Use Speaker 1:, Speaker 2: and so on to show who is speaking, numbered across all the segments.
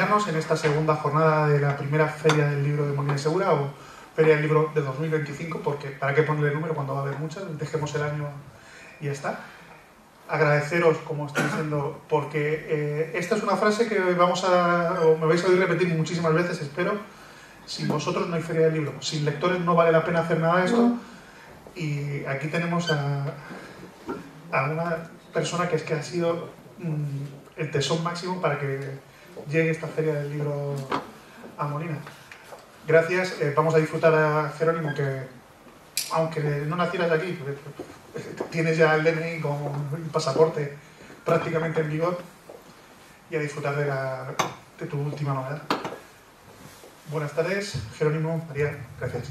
Speaker 1: acompañarnos en esta segunda jornada de la primera Feria del Libro de Molina de Segura, o Feria del Libro de 2025, porque ¿para qué ponerle número cuando va a haber muchas? Dejemos el año y ya está. Agradeceros, como estoy diciendo, porque esta es una frase que me vais a oír repetir muchísimas veces, espero. Sin vosotros no hay Feria del Libro, sin lectores no vale la pena hacer nada de esto. Y aquí tenemos a una persona que es que ha sido el tesón máximo para que llegue esta Feria del Libro a Molina. Gracias, vamos a disfrutar a Jerónimo, que aunque no nacieras aquí, tienes ya el DNI con el pasaporte prácticamente en vigor, y a disfrutar de tu última novedad. Buenas tardes, Jerónimo, María, gracias.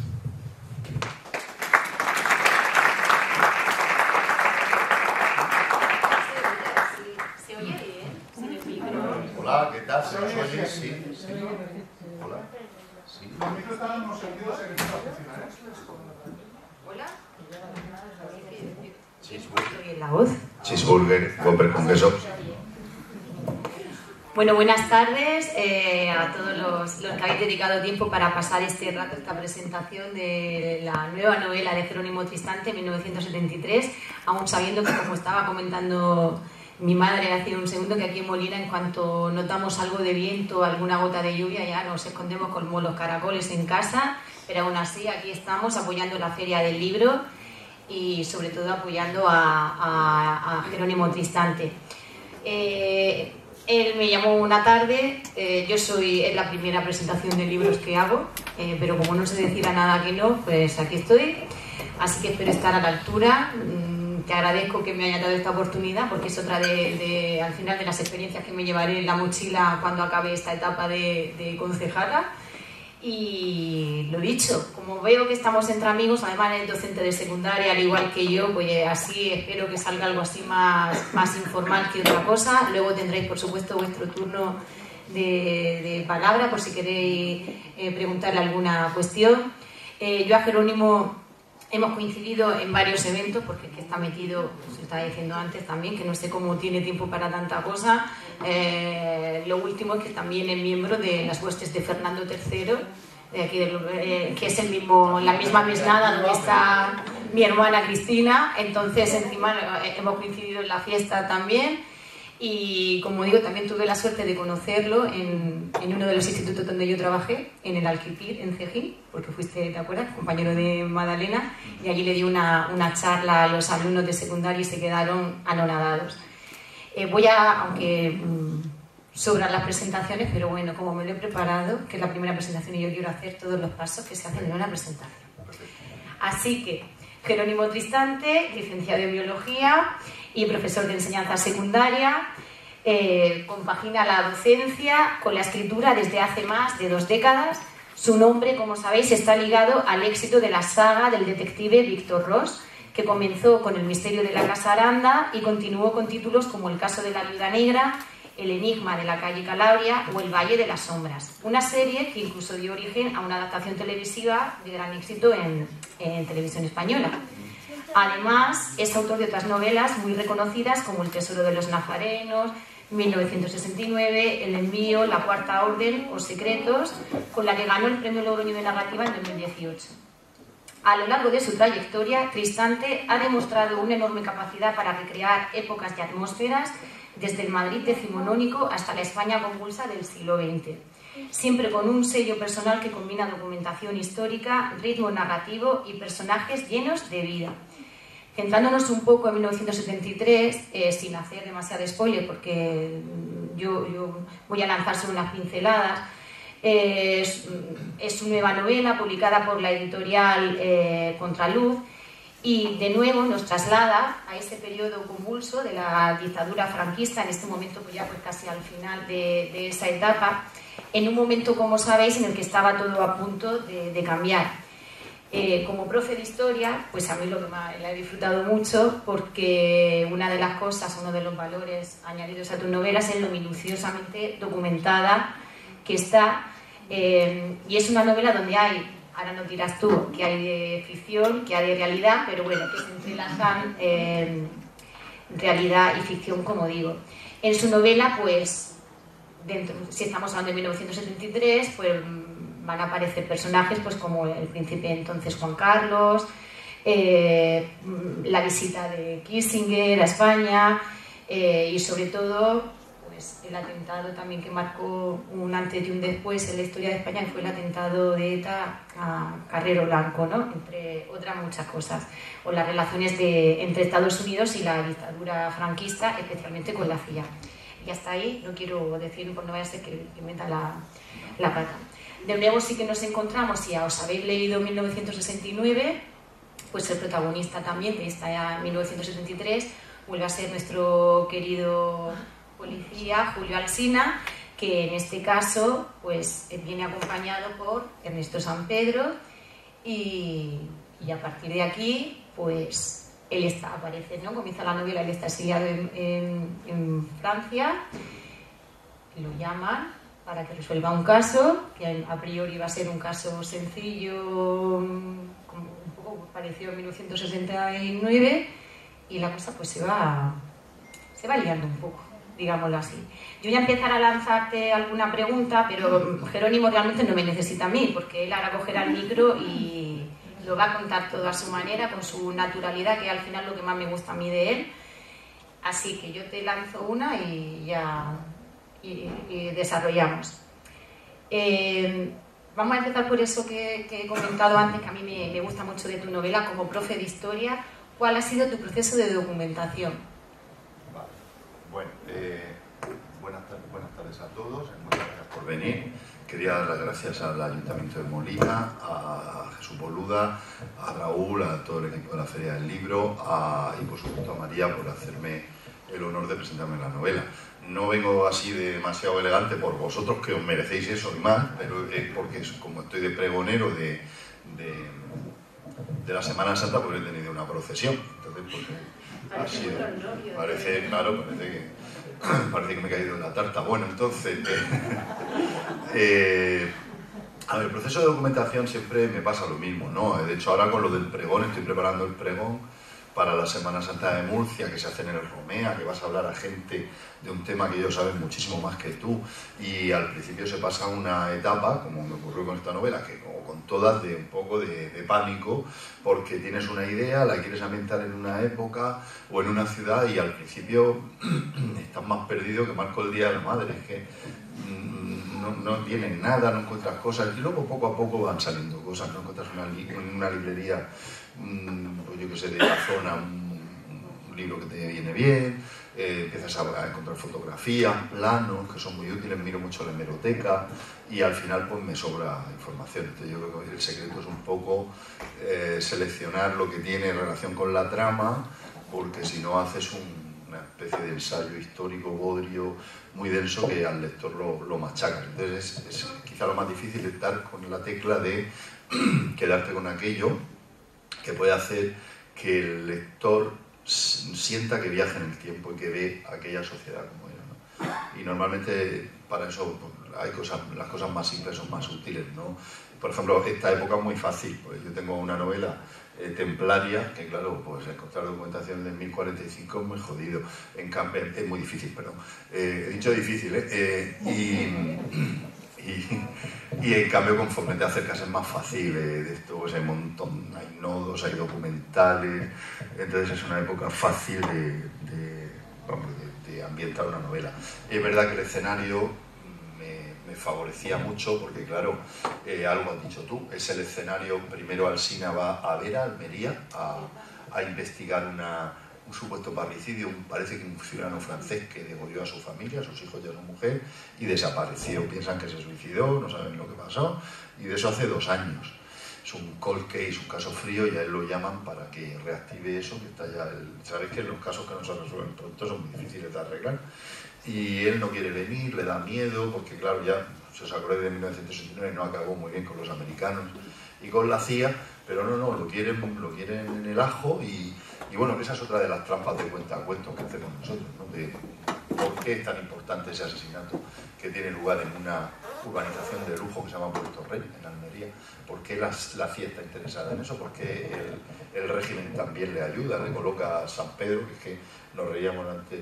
Speaker 2: ¿Se oye bien? ¿Sin el micro?
Speaker 3: Hola, ¿qué tal? ¿Se nos oye? Sí. Hola. Sí.
Speaker 1: Los micros están en unos sentidos en esta oficina,
Speaker 2: ¿Hola?
Speaker 3: Cheeseburger.
Speaker 2: ¿La voz?
Speaker 3: Cheeseburger, Whopper con queso.
Speaker 2: Bueno, buenas tardes a todos los que habéis dedicado tiempo para pasar este rato, esta presentación de la nueva novela de Jerónimo Tristante, 1973, aún sabiendo que, como estaba comentando mi madre hace un segundo, que aquí en Molina, en cuanto notamos algo de viento, alguna gota de lluvia, ya nos escondemos como los caracoles en casa, pero aún así aquí estamos apoyando la Feria del Libro y sobre todo apoyando a Jerónimo Tristante. Él me llamó una tarde, es la primera presentación de libros que hago, pero como no se decida nada que no, pues aquí estoy, así que espero estar a la altura. Te agradezco que me hayas dado esta oportunidad, porque es otra al final de las experiencias que me llevaré en la mochila cuando acabe esta etapa de concejala. Y lo dicho, como veo que estamos entre amigos, además es docente de secundaria, al igual que yo, pues así espero que salga algo así más informal que otra cosa. Luego tendréis, por supuesto, vuestro turno de palabra, por si queréis preguntarle alguna cuestión. Yo a Jerónimo hemos coincidido en varios eventos, porque el que está metido, se estaba diciendo antes también, que no sé cómo tiene tiempo para tanta cosa. Lo último es que también es miembro de las huestes de Fernando III, de aquí que es la misma mesnada donde está mi hermana Cristina. Entonces, encima hemos coincidido en la fiesta también. Y como digo, también tuve la suerte de conocerlo en uno de los institutos donde yo trabajé, en el Alquipir, en Cejín, porque fuiste, ¿te acuerdas?, compañero de Madalena, y allí le di una charla a los alumnos de secundaria y se quedaron anonadados. Aunque sobran las presentaciones, pero bueno, como me lo he preparado, que es la primera presentación y yo quiero hacer todos los pasos que se hacen en una presentación. Así que, Jerónimo Tristante, licenciado en Biología y profesor de enseñanza secundaria, compagina la docencia con la escritura desde hace más de 2 décadas. Su nombre, como sabéis, está ligado al éxito de la saga del detective Víctor Ros, que comenzó con El misterio de la Casa Aranda y continuó con títulos como El caso de la Viuda Negra, El enigma de la calle Calabria o El valle de las sombras, una serie que incluso dio origen a una adaptación televisiva de gran éxito en televisión española. Además, es autor de otras novelas muy reconocidas como El tesoro de los nazarenos, 1969, El envío, La cuarta orden o Secretos, con la que ganó el Premio Logroño de Narrativa en 2018. A lo largo de su trayectoria, Tristante ha demostrado una enorme capacidad para recrear épocas y atmósferas, desde el Madrid decimonónico hasta la España convulsa del siglo XX, siempre con un sello personal que combina documentación histórica, ritmo narrativo y personajes llenos de vida. Centrándonos un poco en 1973, sin hacer demasiado spoiler, porque yo voy a lanzar solo unas pinceladas, es su nueva novela publicada por la editorial Contraluz, y de nuevo nos traslada a ese periodo convulso de la dictadura franquista, en este momento pues ya pues casi al final de esa etapa, en un momento, como sabéis, en el que estaba todo a punto de cambiar. Como profe de historia, pues a mí lo que más la he disfrutado mucho, porque una de las cosas, uno de los valores añadidos a tus novelas es lo minuciosamente documentada que está, y es una novela donde hay, ahora nos dirás tú, que hay de ficción, que hay de realidad, pero bueno, que se entrelazan realidad y ficción, como digo. En su novela, pues, si estamos hablando de 1973, pues van a aparecer personajes pues como el príncipe entonces Juan Carlos, la visita de Kissinger a España y sobre todo pues el atentado también que marcó un antes y un después en la historia de España, que fue el atentado de ETA a Carrero Blanco, ¿no? Entre otras muchas cosas, o las relaciones entre Estados Unidos y la dictadura franquista, especialmente con la CIA. Y hasta ahí no quiero decir, por no vaya a ser que meta la pata. De nuevo sí que nos encontramos, si os habéis leído 1969, pues el protagonista también de esta 1973 vuelve a ser nuestro querido policía Julio Alsina, que en este caso pues viene acompañado por Ernesto Sampedro y a partir de aquí pues él aparece, ¿no? Comienza la novela, él está exiliado en Francia, lo llaman para que resuelva un caso que a priori va a ser un caso sencillo, un poco parecido a 1969, y la cosa pues se va liando un poco, digámoslo así. Yo voy a empezar a lanzarte alguna pregunta, pero Jerónimo realmente no me necesita a mí, porque él ahora cogerá el micro y lo va a contar todo a su manera, con su naturalidad, que al final es lo que más me gusta a mí de él. Así que yo te lanzo una y ya desarrollamos. Vamos a empezar por eso que he comentado antes, que a mí me gusta mucho de tu novela como profe de historia. ¿Cuál ha sido tu proceso de documentación?
Speaker 3: Vale. Bueno, buenas tardes a todos, muchas gracias por venir. Quería dar las gracias al Ayuntamiento de Molina, a Jesús Boluda, a Raúl, a todo el equipo de la Feria del Libro y por supuesto a María por hacerme el honor de presentarme la novela. No vengo así demasiado elegante por vosotros, que os merecéis eso y más, pero es porque como estoy de pregonero de la Semana Santa, pues he tenido una procesión. Entonces, pues, así parece, claro, parece que me he caído de la tarta. Bueno, entonces, a ver, el proceso de documentación siempre me pasa lo mismo, ¿no? De hecho, ahora con lo del pregón, estoy preparando el pregón para la Semana Santa de Murcia, que se hace en el Romea, que vas a hablar a gente de un tema que ellos saben muchísimo más que tú, y al principio se pasa una etapa, como me ocurrió con esta novela, que como con todas, de un poco de pánico, porque tienes una idea, la quieres ambientar en una época o en una ciudad, y al principio estás más perdido que Marco el Día de la Madre, es que no tienes nada, no encuentras cosas, y luego poco a poco van saliendo cosas, no encuentras una librería, pues yo que sé, de la zona, un libro que te viene bien, empiezas a encontrar fotografías, planos que son muy útiles, miro mucho la hemeroteca y al final pues me sobra información. Entonces yo creo que el secreto es un poco seleccionar lo que tiene relación con la trama, porque si no haces una especie de ensayo histórico bodrio muy denso que al lector lo machacas. Entonces es quizá lo más difícil, estar con la tecla de quedarte con aquello que puede hacer que el lector sienta que viaja en el tiempo y que ve aquella sociedad como era, ¿no? Y normalmente para eso hay las cosas más simples son más útiles, ¿no? Por ejemplo, esta época es muy fácil, pues yo tengo una novela templaria, que claro, pues encontrar documentación de 1045 es muy jodido, en cambio, es muy difícil, perdón, he dicho difícil, y en cambio conforme te acercas es más fácil, de esto pues hay un montón, hay nodos, hay documentales, entonces es una época fácil de ambientar una novela. Es verdad que el escenario me favorecía mucho porque claro, algo has dicho tú, es el escenario, primero Alsina va a Vera, Almería, a investigar un supuesto parricidio, parece que un ciudadano francés que degolló a su familia, a sus hijos y a su mujer, y desapareció. Piensan que se suicidó, no saben lo que pasó, y de eso hace 2 años. Es un cold case, un caso frío, y a él lo llaman para que reactive eso, que está ya... Sabes que los casos que no se resuelven pronto son muy difíciles de arreglar, y él no quiere venir, le da miedo, porque claro, ya, si os acordáis de 1969, no acabó muy bien con los americanos y con la CIA, pero no, lo quieren en el ajo y bueno, esa es otra de las trampas de cuentacuentos que hacemos nosotros, ¿no? por qué es tan importante ese asesinato que tiene lugar en una urbanización de lujo que se llama Puerto Rey, en Almería. ¿Por qué la CIA está interesada en eso? ¿Por qué el régimen también le ayuda? Le coloca a San Pedro, que es que nos reíamos antes,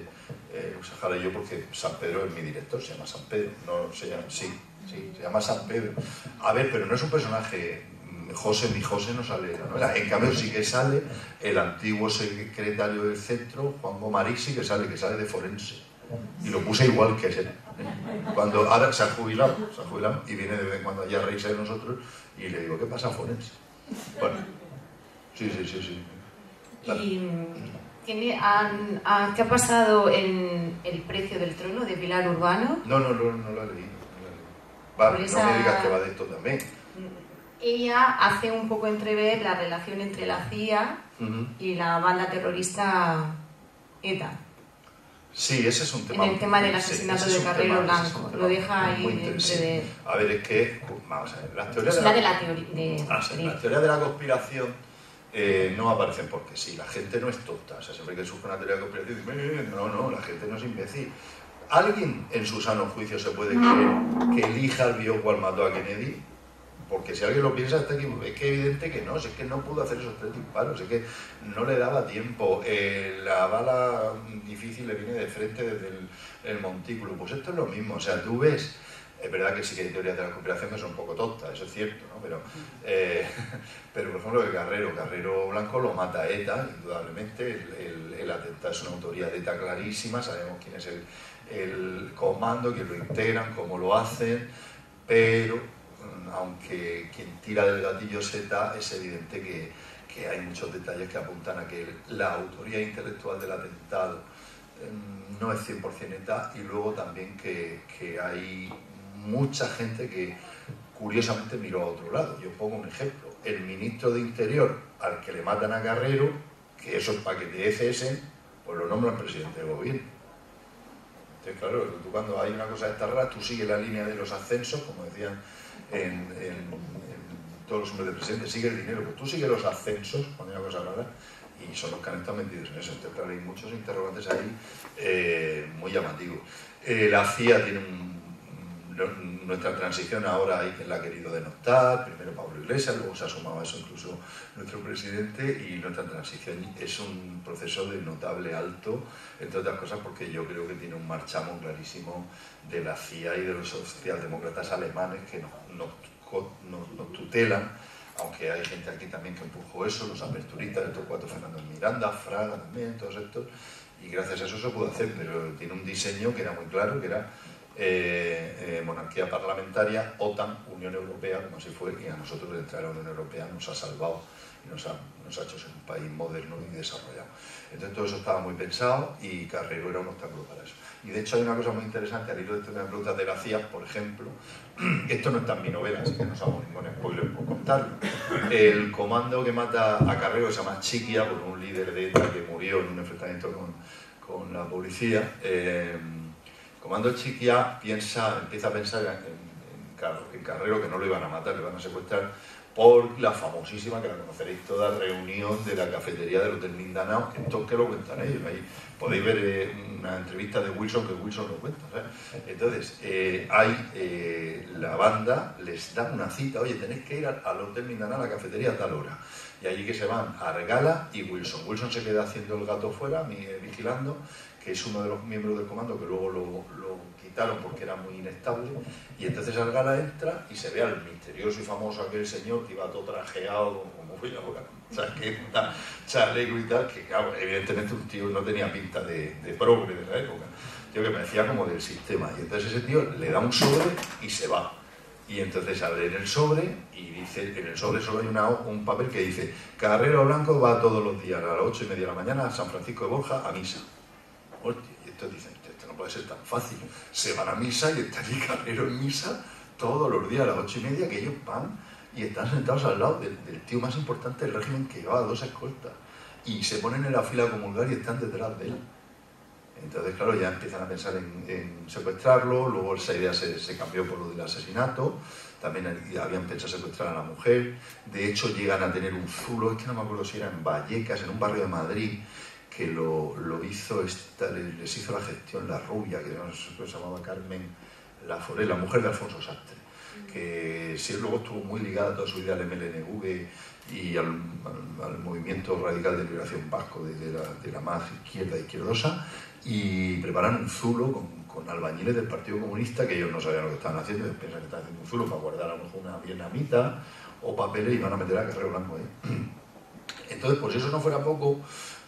Speaker 3: Usajara y yo, porque San Pedro es mi director, se llama San Pedro, no se llama, sí, se llama San Pedro. A ver, pero no es un personaje, mi José no sale, ¿no? En cambio sí que sale el antiguo secretario del centro, Juan Gomarisi, que sale de forense. Y lo puse igual que ese. Cuando ahora se ha jubilado y viene de vez en cuando allá a reírse de nosotros y le digo, ¿qué pasa, forense? Bueno, sí.
Speaker 2: ¿Y qué ha pasado en El precio del trono de Pilar Urbano?
Speaker 3: No lo he leído. Va, no me digas que va de esto también.
Speaker 2: Ella hace un poco entrever la relación entre la CIA y la banda terrorista ETA.
Speaker 3: Sí, ese es un tema.
Speaker 2: En el tema del asesinato de Carrero Blanco, lo deja ahí entrever.
Speaker 3: A ver, es que, vamos a ver, las teorías de la conspiración no aparecen porque sí, la gente no es tonta. O sea, siempre que surge una teoría de conspiración, no, la gente no es imbécil. ¿Alguien en su sano juicio se puede creer que elija al viejo cual mató a Kennedy? Porque si alguien lo piensa, es que es evidente que no, es que no pudo hacer esos 3 disparos, es que no le daba tiempo, la bala difícil le viene de frente desde el montículo. Pues esto es lo mismo, o sea, tú ves, es verdad que sí que hay teorías de la conspiración que son un poco tontas, eso es cierto, ¿no? Pero por ejemplo, el Carrero Blanco lo mata ETA, indudablemente, el atentado es una autoría de ETA clarísima, sabemos quién es el comando, quién lo integran, cómo lo hacen, pero aunque quien tira del gatillo es ETA, es evidente que hay muchos detalles que apuntan a que la autoría intelectual del atentado no es 100% ETA, y luego también que hay mucha gente que curiosamente miró a otro lado. Yo pongo un ejemplo, el ministro de Interior al que le matan a Carrero, que eso es paquete FS, pues lo nombra el presidente del gobierno. Entonces, claro, tú cuando hay una cosa de estas raras, tú sigues la línea de los ascensos, como decían en todos los hombres de presidente, sigue el dinero, pues tú sigues los ascensos, cuando hay una cosa rara, y son los que han estado metidos en eso. Entonces, claro, hay muchos interrogantes ahí muy llamativos. La CIA tiene nuestra transición ahora hay quien la ha querido denostar, primero Pablo Iglesias, luego se ha sumado a eso incluso nuestro presidente, y nuestra transición es un proceso de notable alto, entre otras cosas porque yo creo que tiene un marchamo clarísimo de la CIA y de los socialdemócratas alemanes que nos tutelan, aunque hay gente aquí también que empujó eso, los aperturistas, estos 4 Fernando Miranda, Fraga también, todos estos, y gracias a eso se pudo hacer, pero tiene un diseño que era muy claro, que era monarquía parlamentaria, OTAN, Unión Europea, como así fue, y a nosotros entrar a la Unión Europea nos ha salvado y nos ha hecho ser un país moderno y desarrollado. Entonces todo eso estaba muy pensado y Carrero era un obstáculo para eso. Y de hecho hay una cosa muy interesante, al hilo de esto que me preguntas de la CIA, por ejemplo, esto no está en mi novela, así que no os hago ningún spoiler por contarlo. El comando que mata a Carrero, que se llama Chiquia, por un líder de ETA que murió en un enfrentamiento con la policía, comando Chiquia empieza a pensar en Carrero, que no lo iban a matar, lo iban a secuestrar, por la famosísima, que la conoceréis toda, reunión de la cafetería del Hotel Mindanao, esto que lo cuentan ellos. Ahí podéis ver una entrevista de Wilson, que Wilson lo cuenta, ¿sabes? Entonces, la banda les da una cita, oye, tenéis que ir al Hotel Mindanao, a la cafetería a tal hora. Y allí que se van Argala y Wilson. Wilson se queda haciendo el gato fuera, vigilando, que es uno de los miembros del comando, que luego lo quitaron porque era muy inestable, y entonces Argala entra y se ve al misterioso y famoso aquel señor que iba todo trajeado, como fue la boca, chaqueta, chaleco y tal, que claro, evidentemente un tío no tenía pinta de progre de la época, tío que parecía como del sistema, y entonces ese tío le da un sobre y se va. Y entonces abre en el sobre y dice, en el sobre solo hay un papel que dice: Carrero Blanco va todos los días a las 8:30 de la mañana a San Francisco de Borja a misa. Hostia, y estos dicen, esto no puede ser tan fácil. Se van a misa y está allí Carrero en misa todos los días a las 8:30, que ellos van y están sentados al lado del tío más importante del régimen, que llevaba 2 escoltas, y se ponen en la fila a comulgar y están detrás de él. Entonces, claro, ya empiezan a pensar en secuestrarlo, luego esa idea se cambió por lo del asesinato, también habían pensado secuestrar a la mujer, de hecho llegan a tener un zulo, es que no me acuerdo si era en Vallecas, en un barrio de Madrid, que lo hizo, les hizo la gestión la rubia, que se llamaba Carmen Laforet, la mujer de Alfonso Sastre, que sí, luego estuvo muy ligada toda su vida al MLNV y al movimiento radical de liberación vasco de la más izquierdosa, y prepararon un zulo con albañiles del Partido Comunista, que ellos no sabían lo que estaban haciendo, ellos piensan que estaban haciendo un zulo para guardar a lo mejor una vietnamita o papeles, y van a meter a Carrero Blanco ahí. Entonces, por si eso no fuera poco,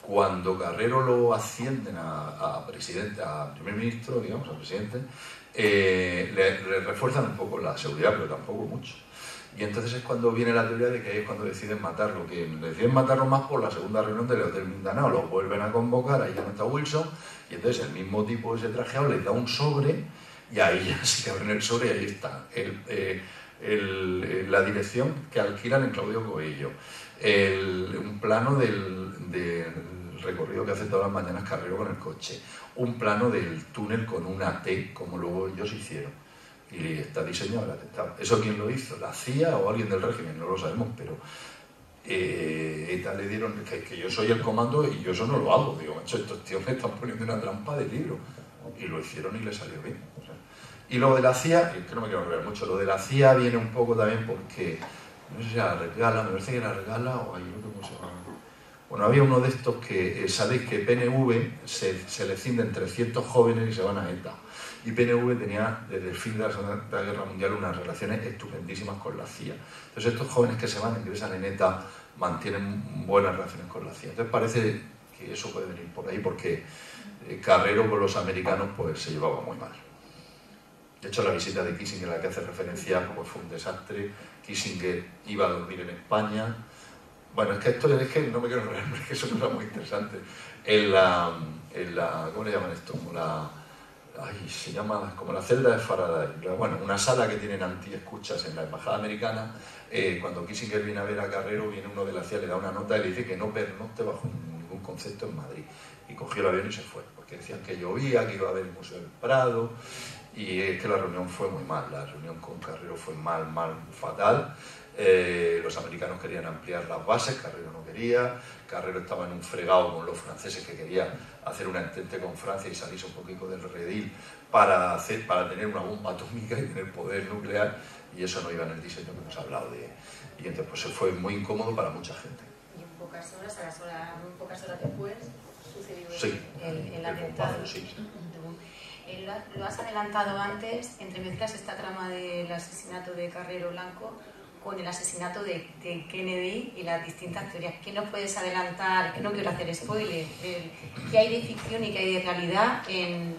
Speaker 3: cuando Carrero lo ascienden a presidente, a primer ministro, digamos, a presidente, le refuerzan un poco la seguridad, pero tampoco mucho. Y entonces es cuando viene la teoría de que ahí es cuando deciden matarlo, que deciden matarlo más por la segunda reunión del Hotel Mindanao, lo vuelven a convocar, ahí ya no está Wilson, y entonces el mismo tipo ese trajeado les da un sobre, y ahí ya sí que abren el sobre, y ahí está la dirección que alquilan en Claudio Coello, un plano del recorrido que hace todas las mañanas Carrero con el coche, un plano del túnel con una T, como luego ellos hicieron, y está diseñado el atentado. ¿Eso quién lo hizo? ¿La CIA o alguien del régimen? No lo sabemos, pero ETA le dieron que yo soy el comando y yo eso no lo hago. Digo, macho, estos tíos me están poniendo una trampa de libro, y lo hicieron y le salió bien. O sea, y lo de la CIA, es que no me quiero enredar mucho, lo de la CIA viene un poco también porque, no sé si era Regala, me parece que era Regala o hay otro, ¿cómo se llama? Bueno, había uno de estos que, sabéis que PNV se le cinden 300 jóvenes y se van a ETA. Y PNV tenía, desde el fin de la Segunda Guerra Mundial, unas relaciones estupendísimas con la CIA. Entonces estos jóvenes que se van, ingresan en ETA, mantienen buenas relaciones con la CIA. Entonces parece que eso puede venir por ahí, porque Carrero con los americanos pues se llevaba muy mal. De hecho, la visita de Kissinger, a la que hace referencia, pues fue un desastre. Kissinger iba a dormir en España. Bueno, es que esto es que no me quiero enredar, es que eso no era muy interesante. ¿Cómo le llaman esto? Se llama como la celda de Faraday. Bueno, una sala que tienen antiescuchas en la embajada americana. Cuando Kissinger viene a ver a Carrero, viene uno de la CIA, le da una nota y le dice que no pernocte bajo ningún concepto en Madrid. Y cogió el avión y se fue, porque decían que llovía, que iba a haber el Museo del Prado, y es que la reunión fue muy mal. La reunión con Carrero fue mal, fatal. Los americanos querían ampliar las bases, Carrero no quería. Carrero estaba en un fregado con los franceses, que quería hacer una entente con Francia y salirse un poquito del redil para tener una bomba atómica y tener poder nuclear, y eso no iba en el diseño que hemos hablado y entonces pues fue muy incómodo para mucha gente.
Speaker 2: Y en pocas horas después sucedió
Speaker 3: sí,
Speaker 2: el atentado.
Speaker 3: Bombazo, sí.
Speaker 2: Lo has adelantado antes, entremezclas esta trama del asesinato de Carrero Blanco con el asesinato de Kennedy y las distintas teorías. ¿Qué nos puedes adelantar? Que no quiero hacer spoiler. ¿Qué hay de ficción y qué hay de realidad en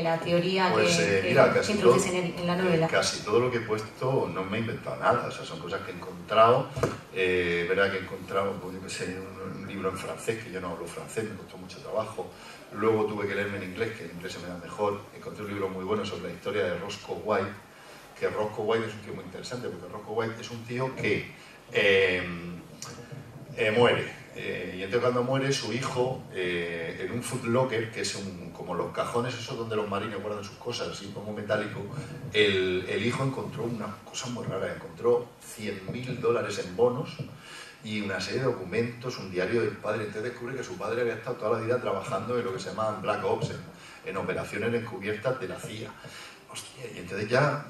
Speaker 2: la teoría
Speaker 3: pues,
Speaker 2: que introduces en la novela?
Speaker 3: Casi todo lo que he puesto no me he inventado nada. O sea, son cosas que he encontrado. Verdad que he encontrado, pues, yo que sé, un libro en francés, que yo no hablo francés, me costó mucho trabajo. Luego tuve que leerme en inglés, que en inglés se me da mejor. Encontré un libro muy bueno sobre la historia de Roscoe White, que Roscoe White es un tío muy interesante, porque Roscoe White es un tío que muere. Y entonces cuando muere su hijo, en un footlocker, que es como los cajones esos donde los marines guardan sus cosas, así como metálico, el hijo encontró una cosa muy rara, encontró $100.000 en bonos y una serie de documentos, un diario del padre. Entonces descubre que su padre había estado toda la vida trabajando en lo que se llaman Black Ops, en operaciones encubiertas de la CIA. Hostia, y entonces ya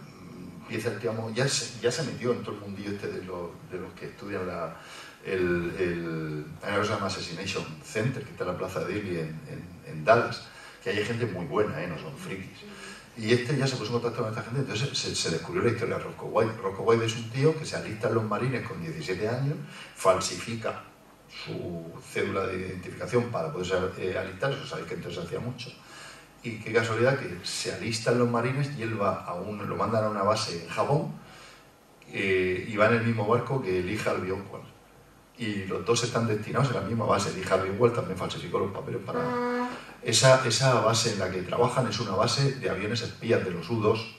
Speaker 3: empieza el tío, ya se metió en todo el mundillo este de los que estudian hay una cosa que se llama Assassination Center, que está en la Plaza de Dilly en Dallas, que hay gente muy buena, no son frikis. Y este ya se puso en contacto con esta gente, entonces se descubrió la historia de Roscoe White. Roscoe White es un tío que se alista en los marines con 17 años, falsifica su cédula de identificación para poderse alistar, eso sabéis que entonces se hacía mucho. Y qué casualidad que se alista en los marines y él lo mandan a una base en Japón, y va en el mismo barco que Lee Harvey Oswald. Y los dos están destinados en la misma base. Lee Harvey Oswald también falsificó los papeles para... Esa base en la que trabajan es una base de aviones espías de los U-2,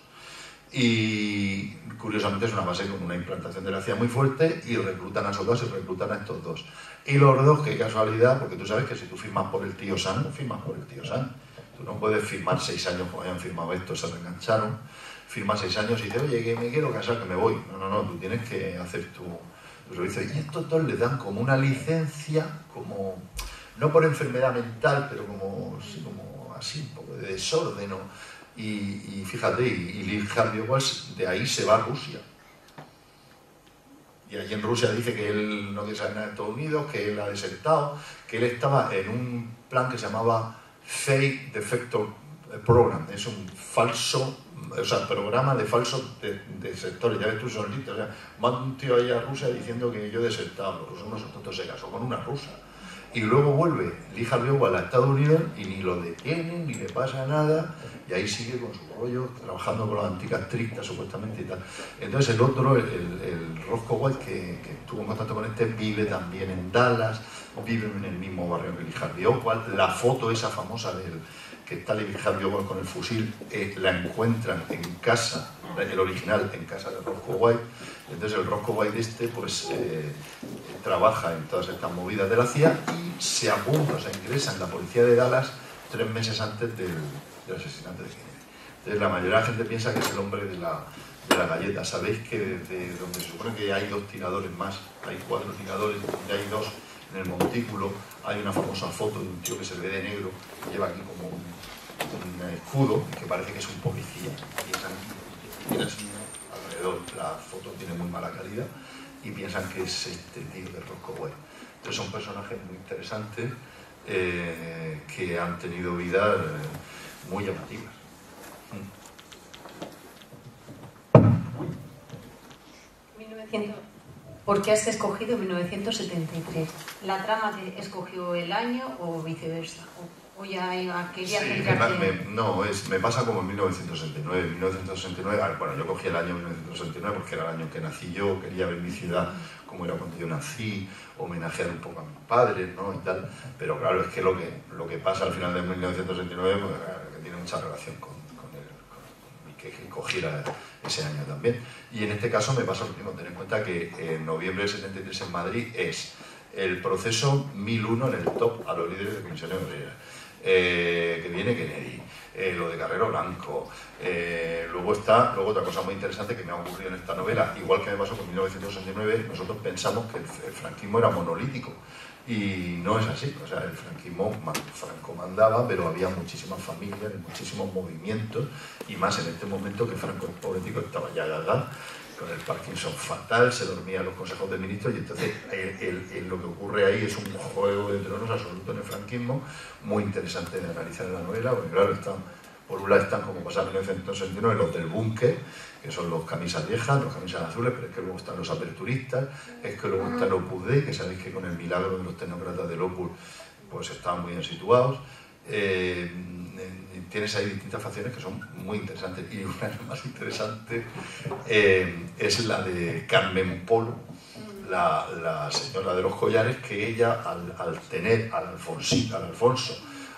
Speaker 3: y curiosamente es una base con una implantación de la CIA muy fuerte, y reclutan a soldados y reclutan a estos dos. Y los dos, qué casualidad, porque tú sabes que si tú firmas por el tío Sam, firmas por el tío Sam. Tú no puedes firmar 6 años como hayan firmado estos, se reengancharon. Firmas 6 años y dices, oye, que me quiero casar, que me voy. No, tú tienes que hacer tu servicio. Y estos dos le dan como una licencia, como no por enfermedad mental, pero como, sí, como así, un poco de desorden, ¿no? Y fíjate, y Lee Harvey Oswald de ahí se va a Rusia. Y allí en Rusia dice que él no quiere saber nada de Estados Unidos, que él ha desertado, que él estaba en un plan que se llamaba Fake Defector Program, es un falso, o sea, programa de falsos desertores. Ya ves tú, son listos. O sea, manda un tío ahí a Rusia diciendo que yo he desertado. Los rusos no son tontos, se casó con una rusa. Y luego vuelve Lee Harvey Oswald a Estados Unidos y ni lo detienen, ni le pasa nada, y ahí sigue con su rollo, trabajando con los anticastristas supuestamente y tal. Entonces el otro, el Roscoe White, que estuvo en contacto con este, vive también en Dallas, vive en el mismo barrio que Lee Harvey Oswald. La foto esa famosa del que está Lee Harvey Oswald con el fusil, la encuentran en casa, el original en casa de Roscoe White. Entonces el Roscoe White este pues trabaja en todas estas movidas de la CIA y se apunta, o sea, ingresa en la policía de Dallas 3 meses antes del asesinato de Kennedy. Entonces la mayoría de la gente piensa que es el hombre de la galleta. Sabéis que desde donde se supone que hay 2 tiradores más, hay 4 tiradores, donde hay 2 en el montículo, hay una famosa foto de un tío que se ve de negro, que lleva aquí como un escudo, que parece que es un policía, y tiene así alrededor. La foto tiene muy mala calidad y piensan que es este tío de Roscoe White. Entonces son personajes muy interesantes que han tenido vidas muy llamativas.
Speaker 2: ¿Por qué has escogido 1973? ¿La trama te escogió el año o viceversa? ¿O ya quería centrarte?
Speaker 3: No, me pasa como en 1969. 1969, bueno, yo cogí el año 1969 porque era el año en que nací yo, quería ver mi ciudad como era cuando yo nací, homenajear un poco a mis padres, ¿no? Y tal. Pero claro, es que lo que pasa al final de 1969 pues, que tiene mucha relación con que cogiera ese año también. Y en este caso me pasa lo mismo. Ten en cuenta que en noviembre del 73 en Madrid es el proceso 1001 en el top a los líderes de Comisiones Obreras, que viene Kennedy, lo de Carrero Blanco, luego otra cosa muy interesante que me ha ocurrido en esta novela, igual que me pasó con 1969, nosotros pensamos que el franquismo era monolítico. Y no es así, o sea, el franquismo, Franco mandaba, pero había muchísimas familias, muchísimos movimientos, y más en este momento que Franco el político estaba ya gaga, con el Parkinson fatal, se dormía en los consejos de ministros, y entonces lo que ocurre ahí es un juego de tronos absoluto en el franquismo, muy interesante de analizar en la novela, porque claro, por un lado están, como pasa en 1969, los del búnker, que son los camisas viejas, los camisas azules, pero es que luego están los aperturistas, es que luego están los Opus Dei, que sabéis que con el milagro de los tecnócratas del Opus pues están muy bien situados. Tienes ahí distintas facciones que son muy interesantes, y una de las más interesantes es la de Carmen Polo, la señora de los collares, que ella al tener al Alfonso,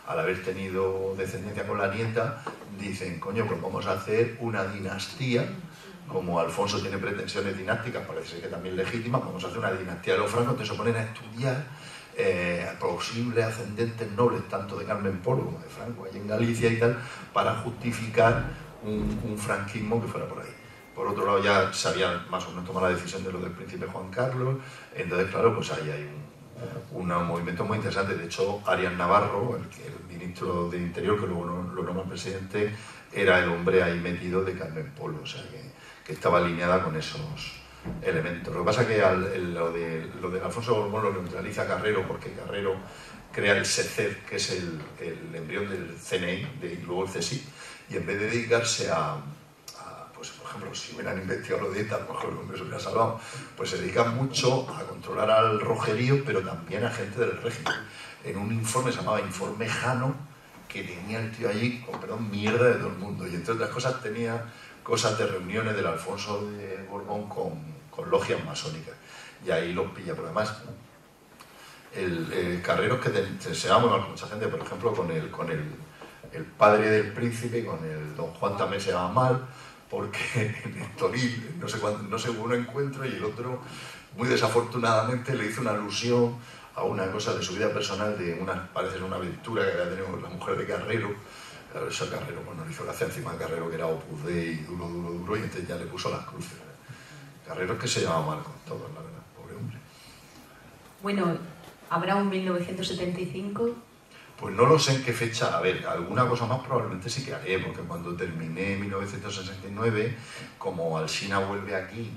Speaker 3: al haber tenido descendencia con la nieta, dicen, coño, pues vamos a hacer una dinastía, como Alfonso tiene pretensiones dinásticas, parece que también legítimas, vamos a hacer una dinastía de los francos. Entonces se ponen a estudiar posibles ascendentes nobles, tanto de Carmen Polo como de Franco, allí en Galicia y tal, para justificar un franquismo que fuera por ahí. Por otro lado, ya se había más o menos tomado la decisión de lo del príncipe Juan Carlos, entonces claro, pues ahí hay un movimiento muy interesante. De hecho, Arias Navarro, el ministro de Interior, que luego lo nombra presidente, era el hombre ahí metido de Carmen Polo, o sea que estaba alineada con esos elementos. Lo que pasa es que lo de Alfonso Borbón lo neutraliza Carrero, porque Carrero crea el SECED, que es el embrión del CNI, y luego el CSIC, y en vez de dedicarse pues por ejemplo, si hubieran investigado lo de ETA, a lo mejor el hombre se hubiera salvado, pues se dedican mucho a controlar al rojerío, pero también a gente del régimen. En un informe se llamaba Informe Jano, que tenía el tío allí, con perdón, mierda de todo el mundo, y entre otras cosas tenía cosas de reuniones del Alfonso de Borbón con logias masónicas, y ahí los pilla. Pero además, el Carrero es que se va muy mal con mucha gente, por ejemplo, con el padre del príncipe, con el don Juan también se va mal, porque en Estoril, no sé, hubo un encuentro y el otro, muy desafortunadamente, le hizo una alusión a una cosa de su vida personal, parece ser una aventura que había tenido la mujer de Carrero. Claro, eso Carrero, bueno, le hizo gracia encima de Carrero, que era Opus Dei, duro, y entonces ya le puso las cruces. Carrero es que se llevaba mal con todos, la verdad, pobre hombre.
Speaker 2: Bueno, ¿Habrá un 1975?
Speaker 3: Pues no lo sé en qué fecha. A ver, alguna cosa más probablemente sí que haré, porque cuando terminé 1969, como Alsina vuelve aquí,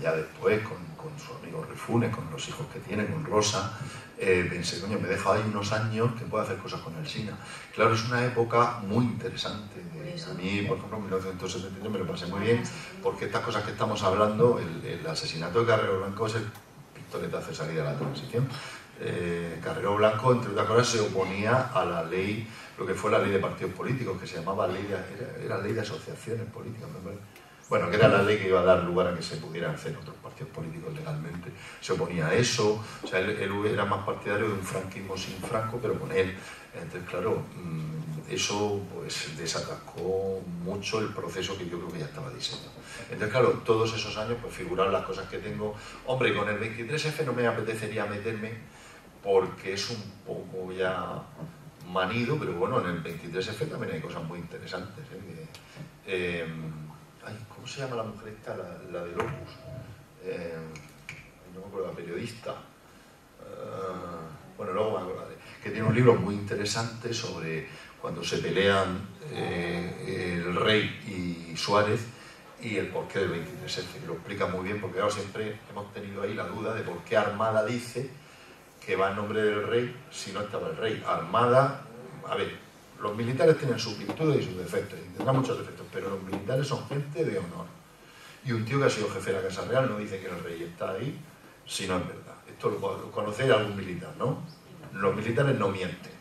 Speaker 3: ya después con su amigo Refunes, con los hijos que tiene, con Rosa, pensé, coño, me he dejado ahí unos años que puedo hacer cosas con Alsina. Claro, es una época muy interesante. A mí, por ejemplo, en 1973 me lo pasé muy bien, porque estas cosas que estamos hablando, el asesinato de Carrero Blanco es el pistoletazo de salida de la transición. Carrero Blanco, entre otras cosas, se oponía a la ley, lo que fue la ley de partidos políticos, que se llamaba era ley de asociaciones políticas, me parece. Bueno, que era la ley que iba a dar lugar a que se pudieran hacer otros partidos políticos legalmente. Se oponía a eso, o sea, él era más partidario de un franquismo sin Franco, pero con él. Entonces, claro, eso pues desatascó mucho el proceso que yo creo que ya estaba diseñado. Entonces, claro, todos esos años, pues figurar las cosas que tengo. Hombre, con el 23F no me apetecería meterme, porque es un poco ya manido, pero bueno, en el 23F también hay cosas muy interesantes. ¿Cómo se llama la mujer esta? La del Opus. No me acuerdo, la periodista. Bueno, luego me acordaré. Que tiene un libro muy interesante sobre cuando se pelean el rey y Suárez y el porqué del 23F. Que lo explica muy bien, porque claro, siempre hemos tenido ahí la duda de por qué Armada dice que va en nombre del rey si no estaba el rey. Armada, a ver, los militares tienen sus virtudes y sus defectos, y tendrán muchos defectos, pero los militares son gente de honor. Y un tío que ha sido jefe de la Casa Real no dice que el rey está ahí si no es verdad. Esto lo conocéis algún militar, ¿no? Los militares no mienten.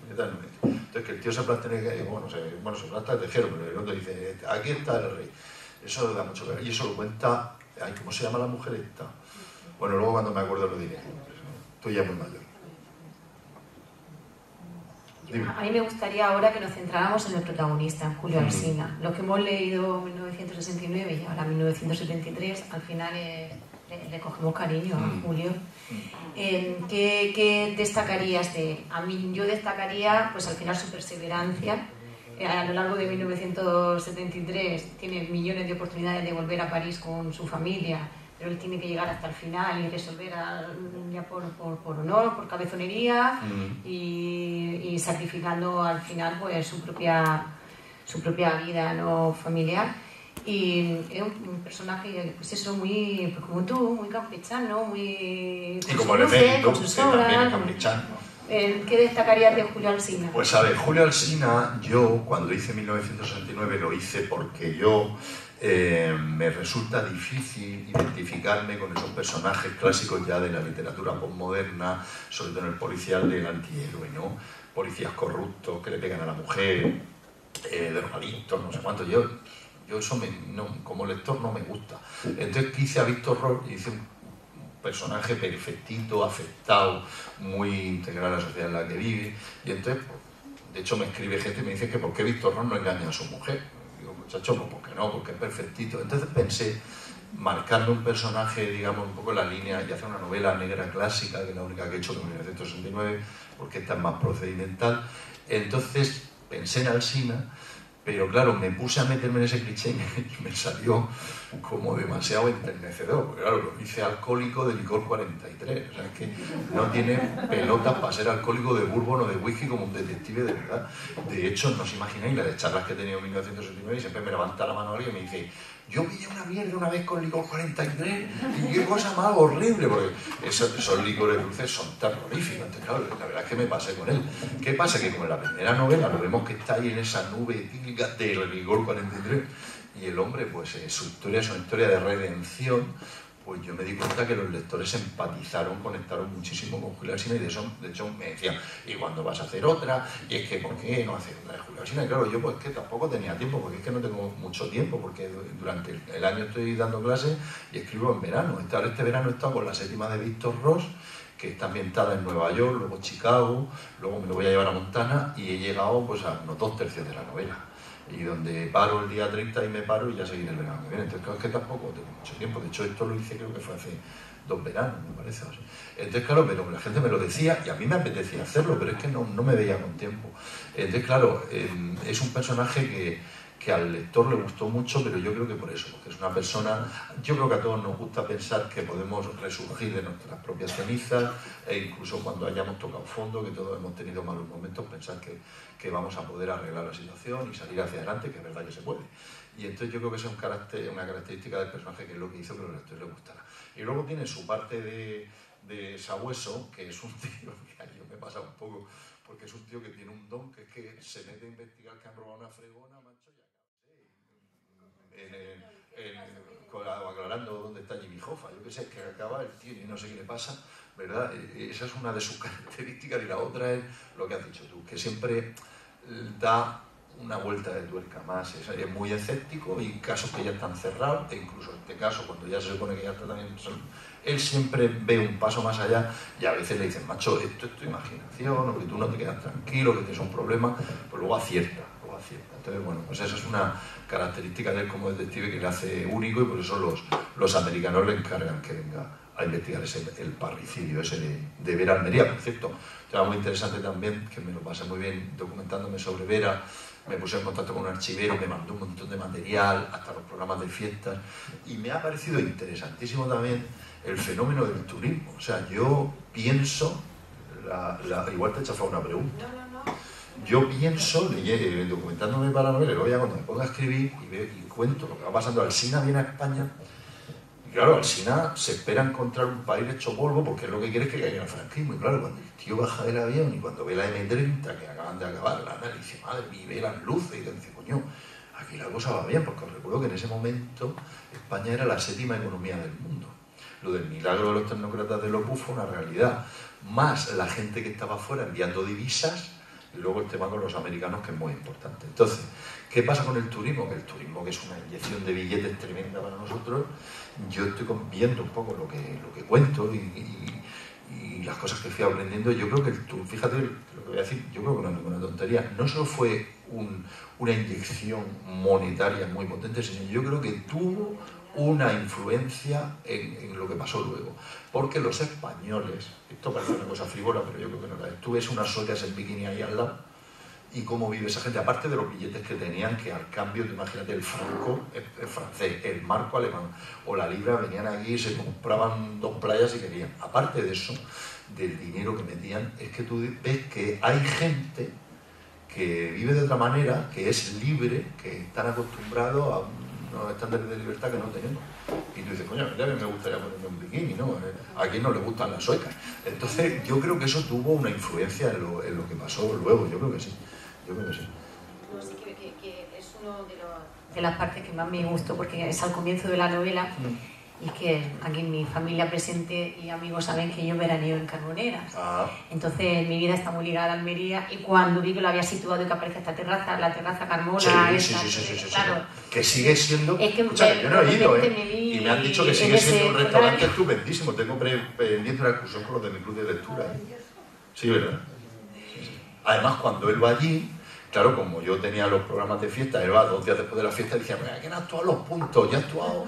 Speaker 3: Entonces, que el tío se planta se planta de tejero, pero el otro dice, aquí está el rey. Eso da mucho que. Y eso lo cuenta, ¿cómo se llama la mujer esta? Bueno, luego cuando me acuerdo lo diré. Estoy ya muy mayor.
Speaker 2: A mí me gustaría ahora que nos centráramos en el protagonista, en Julio Alsina. Lo que hemos leído en 1969 y ahora 1973, al final le cogemos cariño a Julio. ¿Qué destacarías de él? A mí yo destacaría, pues al final, su perseverancia. A lo largo de 1973 tiene millones de oportunidades de volver a París con su familia, pero él tiene que llegar hasta el final y resolver ya por honor, por cabezonería y sacrificando al final pues su propia vida, ¿no?, familiar. Y es un personaje, pues eso, muy, pues como tú, muy campechano, muy...
Speaker 3: Y como el efecto,
Speaker 2: con sus
Speaker 3: que también es
Speaker 2: obras.
Speaker 3: campechano.
Speaker 2: ¿Qué destacarías de Julio Alsina?
Speaker 3: Pues a ver, Julio Alsina, yo cuando hice 1969 lo hice porque yo me resulta difícil identificarme con esos personajes clásicos ya de la literatura postmoderna, sobre todo en el policial del antihéroe, ¿no? Policías corruptos que le pegan a la mujer, drogadictos, no sé cuánto. Yo eso como lector no me gusta. Entonces quise a Víctor Ros y hice un personaje perfectito, afectado, muy integral a la sociedad en la que vive. Y entonces, de hecho, me escribe gente y me dice que por qué Víctor Ros no engaña a su mujer. Digo, muchacho, pues ¿por qué no? Porque es perfectito. Entonces pensé marcarme un personaje, digamos, un poco en la línea y hacer una novela negra clásica, que es la única que he hecho en 1969, porque esta es más procedimental. Entonces pensé en Alsina, pero claro, me puse a meterme en ese cliché y me salió como demasiado enternecedor, porque claro, lo hice alcohólico de licor 43, o sea, es que no tiene pelotas para ser alcohólico de bourbon o de whisky como un detective de verdad. De hecho, no os imagináis las charlas que he tenido en 1969 y siempre me levanta la mano alguien y me dice, yo pillé una mierda una vez con licor 43 y qué cosa más horrible, porque esos licores dulces son terroríficos. Entonces, claro, la verdad es que me pasé con él. ¿Qué pasa? Que como en la primera novela lo vemos que está ahí en esa nube etílica del licor 43 y el hombre, pues su historia es una historia de redención, pues yo me di cuenta que los lectores empatizaron, conectaron muchísimo con Julio Alsina y de hecho me decían, ¿y cuándo vas a hacer otra? Y es que, ¿por qué no hacer otra de Julio Alsina? Y claro, yo pues que tampoco tenía tiempo, porque es que no tengo mucho tiempo, porque durante el año estoy dando clases y escribo en verano. Este verano he estado con la 7ª de Víctor Ros, que está ambientada en Nueva York, luego Chicago, luego me lo voy a llevar a Montana y he llegado pues a unos 2/3 de la novela. Y donde paro el día 30 y me paro y ya seguiré el verano que viene. Entonces, claro, es que tampoco tengo mucho tiempo. De hecho, esto lo hice, creo que fue hace 2 veranos, me parece. O sea. Entonces, claro, pero la gente me lo decía y a mí me apetecía hacerlo, pero es que no me veía con tiempo. Entonces, claro, es un personaje que al lector le gustó mucho, pero yo creo que por eso, porque es una persona, yo creo que a todos nos gusta pensar que podemos resurgir de nuestras propias cenizas, e incluso cuando hayamos tocado fondo, que todos hemos tenido malos momentos, pensar que vamos a poder arreglar la situación y salir hacia adelante, que es verdad que se puede. Y entonces yo creo que esa es una característica del personaje, que es lo que hizo que a los lectores les gustara. Y luego tiene su parte de sabueso, que es un tío que a mí me pasa un poco, porque es un tío que tiene un don, que es que se mete a investigar que han robado una fregona, macho, aclarando dónde está Jimmy Hoffa. Yo qué sé, que acaba el tío y no sé qué le pasa, ¿verdad? Esa es una de sus características, y la otra es lo que has dicho tú, que siempre da una vuelta de tuerca más, es muy escéptico, y casos que ya están cerrados, e incluso en este caso, cuando ya se supone que ya está también, él siempre ve un paso más allá, y a veces le dicen, macho, esto es tu imaginación, o que tú no te quedas tranquilo, que tienes un problema, pues luego acierta. Entonces, bueno, pues esa es una característica de él como detective que le hace único, y por eso los americanos le encargan que venga a investigar el parricidio ese de Vera Almería. Por cierto, era muy interesante también, que me lo pasé muy bien documentándome sobre Vera. Me puse en contacto con un archivero, me mandó un montón de material, hasta los programas de fiestas, y me ha parecido interesantísimo también el fenómeno del turismo. O sea, yo pienso, igual te he chafado una pregunta. Yo pienso, documentándome para la novela, luego ya cuando me ponga a escribir y cuento lo que va pasando, Alsina viene a España, y claro, Alsina se espera encontrar un país hecho polvo, porque es lo que quiere, es que caiga el franquismo. Y claro, cuando el tío baja del avión y cuando ve la M30, que acaban de acabar, la dice, madre mía, y ve las luces, y dice, coño, aquí la cosa va bien, porque os recuerdo que en ese momento España era la 7ª economía del mundo. Lo del milagro de los tecnócratas de Lopus fue una realidad, más la gente que estaba fuera enviando divisas. Y luego el tema con los americanos, que es muy importante. Entonces, ¿qué pasa con el turismo? Que el turismo, que es una inyección de billetes tremenda para nosotros, yo estoy viendo un poco lo que cuento y las cosas que fui aprendiendo. Yo creo que fíjate lo que voy a decir, yo creo que no es ninguna tontería. No solo fue una inyección monetaria muy potente, sino yo creo que tuvo una influencia en lo que pasó luego, porque los españoles, esto parece una cosa frívola, pero yo creo que no la es, tú ves unas suecas en bikini ahí al lado, y cómo vive esa gente, aparte de los billetes que tenían, que al cambio, imagínate, el franco es francés, el marco alemán o la libra, venían aquí y se compraban 2 playas si querían. Aparte de eso, del dinero que metían, es que tú ves que hay gente que vive de otra manera, que es libre, que están acostumbrados a unos estándares de libertad que no tenemos. Y tú dices, coño, a mí me gustaría ponerme un bikini, ¿no? A quien no le gustan las suecas. Entonces, yo creo que eso tuvo una influencia en lo que pasó luego. Yo creo que sí. Yo creo que sí.
Speaker 2: No, sí que es uno de las partes que más me gustó, porque es al comienzo de la novela. Y es que aquí mi familia presente y amigos saben que yo veraneo en Carboneras. Entonces mi vida está muy ligada a Almería, y cuando vi que lo había situado y que aparece esta terraza, la terraza Carmona,
Speaker 3: sí,
Speaker 2: claro,
Speaker 3: que sigue siendo...
Speaker 2: Es que
Speaker 3: yo no he ido, y me han dicho que sigue siendo un restaurante
Speaker 2: horario
Speaker 3: estupendísimo. Tengo pendiente una excursión con los de mi club de lectura. Sí, ¿verdad? Además, cuando él va allí, claro, como yo tenía los programas de fiesta, él va 2 días después de la fiesta y decía, mira, ¿quién ha actuado los puntos? Ya ha actuado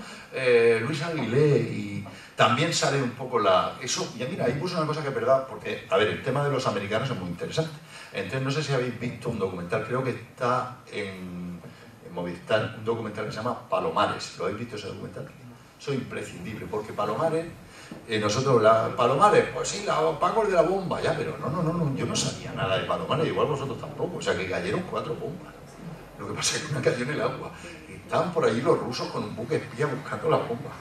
Speaker 3: Luis Aguilé, y también sale un poco eso. Y mira, ahí puso una cosa que es verdad, porque, a ver, el tema de los americanos es muy interesante. Entonces, no sé si habéis visto un documental, creo que está en Movistar, un documental que se llama Palomares. ¿Lo habéis visto ese documental? Eso es imprescindible, porque Palomares, Palomares, pues sí, Paco el de la bomba, ya, pero no, yo no sabía nada de Palomares, igual vosotros tampoco, o sea, que cayeron 4 bombas. Lo que pasa es que una cayó en el agua. Estaban por ahí los rusos con un buque espía buscando las bombas.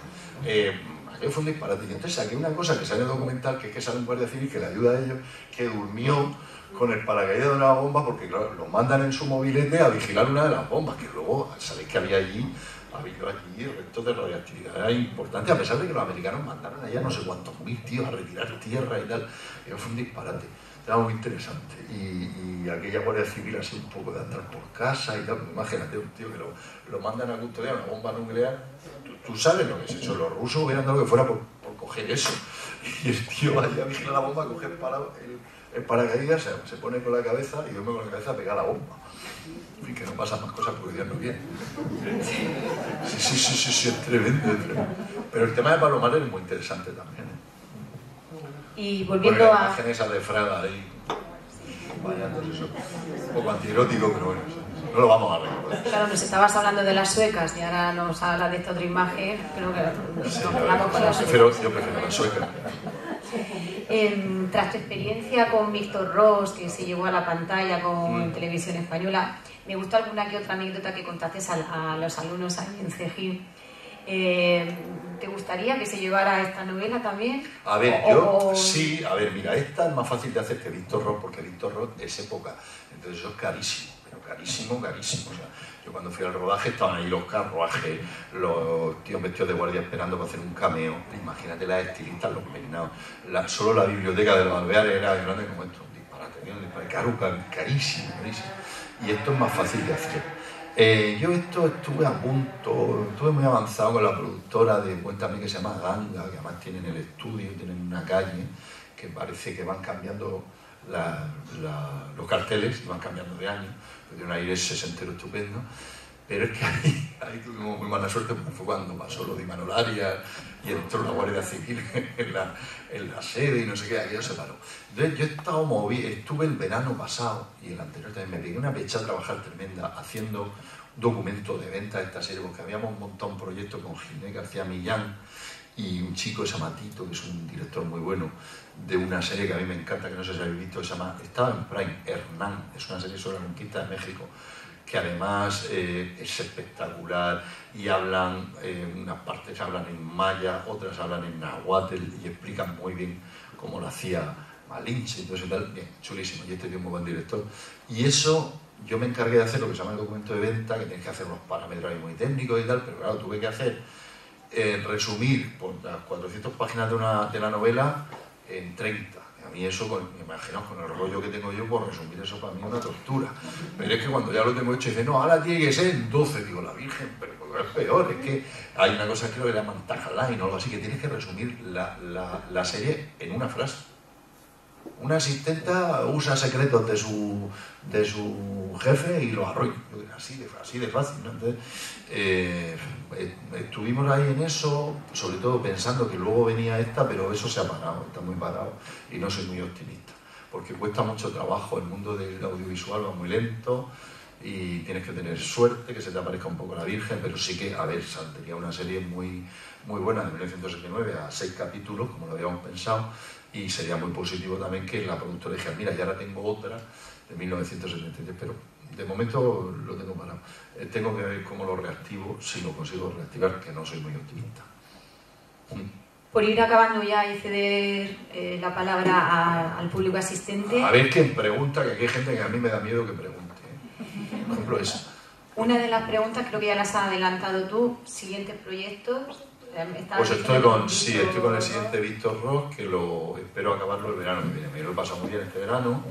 Speaker 3: Aquello fue un disparate. Y entonces saqué una cosa que sale en el documental, que es que sale un guardia civil que le ayuda a ellos, que durmió con el paracaídas de una bomba, porque claro, los mandan en su mobilete a vigilar una de las bombas, que luego sabéis que había allí restos de radioactividad. Era importante, a pesar de que los americanos mandaron allá no sé cuántos mil tíos a retirar tierra y tal. Eso fue un disparate. Era muy interesante. Y aquella Guardia Civil así un poco de andar por casa y tal. Imagínate un tío que lo mandan a custodiar una bomba nuclear. Tú sabes lo que es eso. Los rusos hubieran dado lo que fuera por coger eso. Y el tío vaya a vigilar la bomba, coge el paracaídas, se pone con la cabeza y yo me con la cabeza a pegar la bomba. Y que no pasan más cosas porque Dios no quiere. Sí, es tremendo, es tremendo. Pero el tema de Palomares es muy interesante también.
Speaker 2: Y volviendo
Speaker 3: la imagen esa de Fraga ahí, bañándose, eso un poco antierótico, pero bueno. no lo vamos a recordar.
Speaker 2: Claro, nos estabas hablando de las suecas y ahora nos hablas de esta otra imagen. Creo que nos hablamos con las suecas.
Speaker 3: Yo prefiero las suecas.
Speaker 2: Tras tu experiencia con Víctor Ros, que se llevó a la pantalla con Televisión Española, me gustó alguna que otra anécdota que contaste a los alumnos ahí en CEGIM. ¿Te gustaría que se llevara esta novela también?
Speaker 3: A ver, sí, a ver, mira, esta es más fácil de hacer que Víctor Ros, porque Víctor Ros es época, entonces eso es carísimo, pero carísimo. O sea, yo cuando fui al rodaje estaban ahí los carruajes, los tíos vestidos de guardia esperando para hacer un cameo. Imagínate las estilistas, los peinados. Solo la biblioteca de los Alveares era grande como esto, un disparate, carísimo. Y esto es más fácil de hacer. Yo estuve a punto, estuve muy avanzado con la productora de Cuéntame, que se llama Ganga, que además tienen el estudio, tienen una calle, que parece que van cambiando los carteles, y van cambiando de año, tiene un aire sesentero estupendo, pero es que ahí tuvimos muy mala suerte, porque fue cuando pasó lo de Imanolaria y entró la Guardia Civil en la sede y no sé qué, aquello se paró. Entonces yo he estado estuve el verano pasado y el anterior también, me pegué una pecha a trabajar tremenda haciendo un documento de venta de esta serie, porque habíamos montado un proyecto con Ginés García Millán y un chico, ese Matito, que es un director muy bueno, de una serie que a mí me encanta, que no sé si habéis visto, se llama, estaba en Prime, Hernán, es una serie sobre la conquista de México, que además es espectacular, y hablan, unas partes hablan en maya, otras hablan en nahuatl, y explican muy bien cómo lo hacía Malinche y todo eso y tal, bien, chulísimo, y este tío es muy buen director. Y eso yo me encargué de hacer lo que se llama el documento de venta, que tienes que hacer unos parámetros ahí muy técnicos y tal, pero claro, tuve que hacer, resumir por las 400 páginas de la novela en 30. A mí eso, imaginaos con el rollo que tengo yo, por resumir eso para mí es una tortura. Pero es que cuando ya lo tengo hecho, dice, no, ahora tiene que ser en 12. Digo, la Virgen, pero es peor, es que hay una cosa que creo que le llaman tagline o algo así, que tienes que resumir la serie en una frase. Una asistenta usa secretos de su jefe y los arrolla. Así de fácil, ¿no? Entonces, estuvimos ahí en eso, sobre todo pensando que luego venía esta, pero eso se ha parado, está muy parado y no soy muy optimista, porque cuesta mucho trabajo, el mundo del audiovisual va muy lento y tienes que tener suerte, que se te aparezca un poco la Virgen, pero sí que, a ver, saldría una serie muy, muy buena de 1979 a 6 capítulos, como lo habíamos pensado, y sería muy positivo también que la productora dijera, mira, ya ahora tengo otra de 1973, pero de momento lo tengo parado. Tengo que ver cómo lo reactivo, si lo consigo reactivar, que no soy muy optimista.
Speaker 2: Por ir acabando ya y ceder la palabra al público asistente.
Speaker 3: A ver quién pregunta, que aquí hay gente que a mí me da miedo que pregunte. Por ejemplo, esa.
Speaker 2: Una de las preguntas, creo que ya las has adelantado tú, siguientes proyectos.
Speaker 3: Pues estoy con el siguiente Víctor Ros, que lo espero acabarlo el verano que viene. Me lo he pasado muy bien este verano,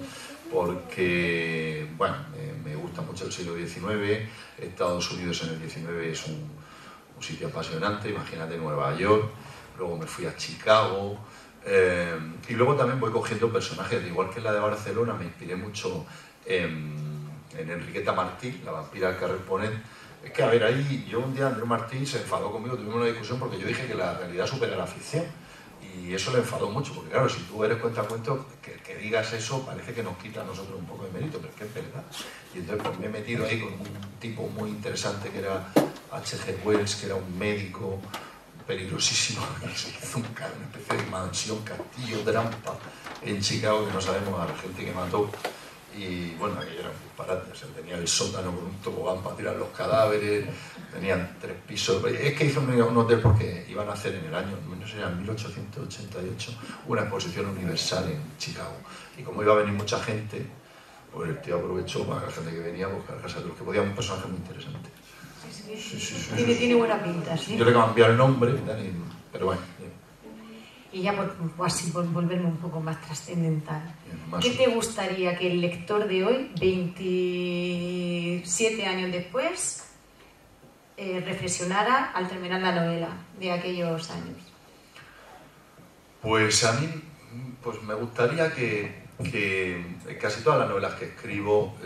Speaker 3: porque, bueno, me gusta mucho el siglo XIX, Estados Unidos en el XIX es un sitio apasionante, imagínate Nueva York, luego me fui a Chicago, y luego también voy cogiendo personajes, igual que en la de Barcelona, me inspiré mucho en Enriqueta Martí, la vampira del Carrer Ponent. Es que, a ver, ahí yo un día Andreu Martín se enfadó conmigo, tuvimos una discusión porque yo dije que la realidad supera la ficción. Y eso le enfadó mucho, porque claro, si tú eres cuentacuentos, que digas eso parece que nos quita a nosotros un poco de mérito, pero es que es verdad. Y entonces pues, me he metido ahí con un tipo muy interesante que era H.G. Wells, que era un médico peligrosísimo, que se hizo una especie de mansión, castillo, trampa en Chicago, que no sabemos a la gente que mató. Y bueno, aquello era un disparate, o sea, tenía el sótano con un tobogán para tirar los cadáveres, tenían 3 pisos. Es que hizo un hotel porque iban a hacer en el año, no sé, en 1888, una exposición universal en Chicago. Y como iba a venir mucha gente, pues el tío aprovechó para la gente que venía a buscar a casa de los que podían, un personaje muy interesante.
Speaker 2: Sí. Tiene buena pinta, sí.
Speaker 3: Yo le cambié el nombre, pero bueno.
Speaker 2: Y ya por volverme un poco más trascendental, ¿qué te gustaría que el lector de hoy, 27 años después, reflexionara al terminar la novela de aquellos años?
Speaker 3: Pues a mí pues me gustaría que casi todas las novelas que escribo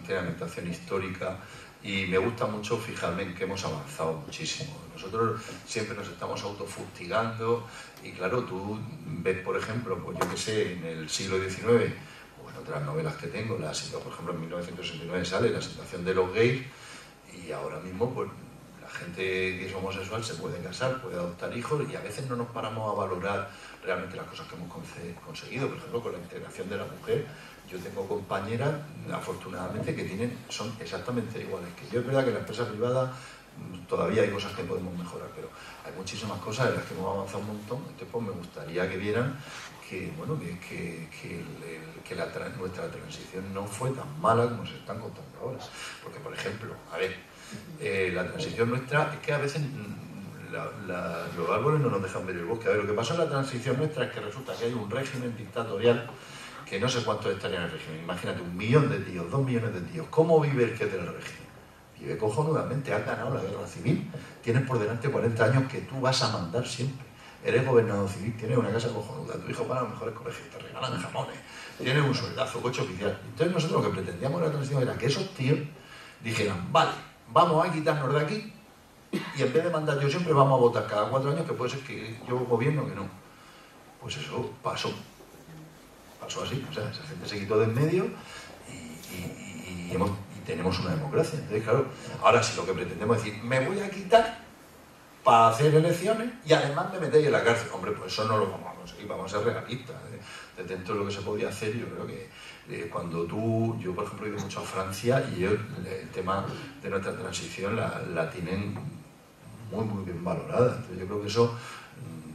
Speaker 3: tienen ambientación histórica, y me gusta mucho fijarme en que hemos avanzado muchísimo. Nosotros siempre nos estamos autofustigando y claro, tú ves, por ejemplo, pues yo que sé, en el siglo XIX, bueno, otras novelas que tengo, por ejemplo en 1969 sale La situación de los gays, y ahora mismo pues la gente que es homosexual se puede casar, puede adoptar hijos, y a veces no nos paramos a valorar realmente las cosas que hemos conseguido. Por ejemplo, con la integración de la mujer, yo tengo compañeras, afortunadamente, que son exactamente iguales que yo. Es verdad que en la empresa privada todavía hay cosas que podemos mejorar, pero hay muchísimas cosas en las que hemos avanzado un montón. Entonces pues me gustaría que vieran que, bueno, nuestra transición no fue tan mala como se están contando ahora. Porque, por ejemplo, a ver, la transición nuestra es que a veces los árboles no nos dejan ver el bosque. A ver, lo que pasó en la transición nuestra es que resulta que hay un régimen dictatorial que no sé cuántos estarían en el régimen. Imagínate, 1 millón de tíos, 2 millones de tíos. ¿Cómo vive el que es del régimen? Vive cojonudamente, has ganado la guerra civil, tienes por delante 40 años que tú vas a mandar siempre. Eres gobernador civil, tienes una casa cojonuda, tu hijo va a los mejores colegios, te regalan jamones, tienes un sueldazo, coche oficial. Entonces nosotros lo que pretendíamos en la transición era que esos tíos dijeran, vale, vamos a quitarnos de aquí, y en vez de mandar yo siempre, vamos a votar cada 4 años, que puede ser que yo gobierno que no. Pues eso pasó así, o sea, esa gente se quitó de en medio y tenemos una democracia. Entonces, claro, ahora sí lo que pretendemos es decir, me voy a quitar para hacer elecciones y además me metéis en la cárcel. Hombre, pues eso no lo vamos a conseguir, vamos a ser realistas. Dentro de lo que se podía hacer, yo creo que yo por ejemplo he ido mucho a Francia, y el tema de nuestra transición la tienen muy, muy bien valorada. Entonces yo creo que eso,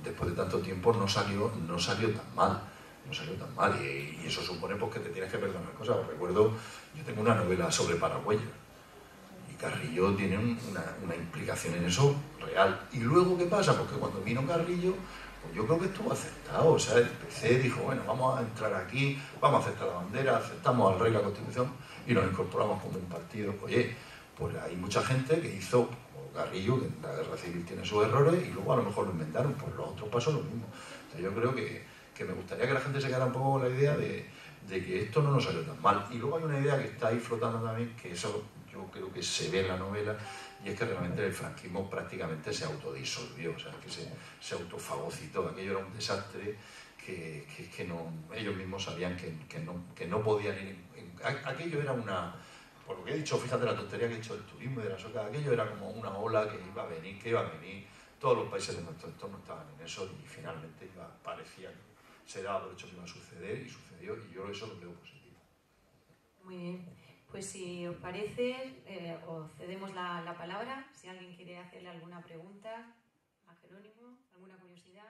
Speaker 3: después de tanto tiempo, no salió tan mal. No salió tan mal, y eso supone pues, que te tienes que perdonar cosas. Os recuerdo, yo tengo una novela sobre paragüeyos, y Carrillo tiene una implicación en eso real. ¿Y luego qué pasa? Porque cuando vino Carrillo, pues yo creo que estuvo aceptado. O sea, el PC dijo, bueno, vamos a entrar aquí, vamos a aceptar la bandera, aceptamos al rey la Constitución y nos incorporamos como un partido. Oye, pues hay mucha gente que hizo, como Carrillo, que en la guerra civil tiene sus errores, y luego a lo mejor lo enmendaron, pues los otros pasó lo mismo. Entonces yo creo que me gustaría que la gente se quedara un poco con la idea de que esto no nos salió tan mal. Y luego hay una idea que está ahí flotando también, que eso yo creo que se ve en la novela, y es que realmente el franquismo prácticamente se autodisolvió, o sea, que se autofagocitó. Aquello era un desastre que ellos mismos sabían que no podían ir. Aquello era por lo que he dicho, fíjate la tontería que he dicho del turismo y de la soca, aquello era como una ola que iba a venir. Todos los países de nuestro entorno estaban en eso, y finalmente parecía que se daba por hecho que iba a suceder, y sucedió, y yo eso lo veo positivo.
Speaker 2: Muy bien, pues si os parece, os cedemos la palabra, si alguien quiere hacerle alguna pregunta a Jerónimo, alguna curiosidad.